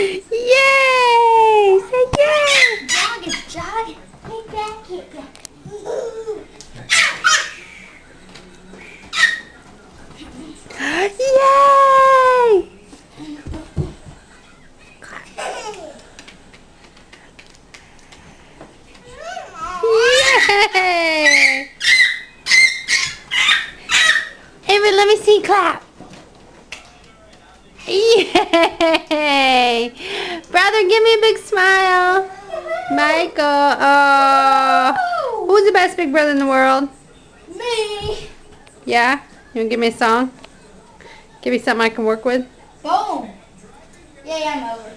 Yay! Say yay! Jog is jog. Hey, back, get back. Yay! Yay! Avery, let me see clap. Yay! Brother, give me a big smile. Michael. Oh. Who's the best big brother in the world? Me. Yeah? You want to give me a song? Give me something I can work with? Boom. Yay, I'm over.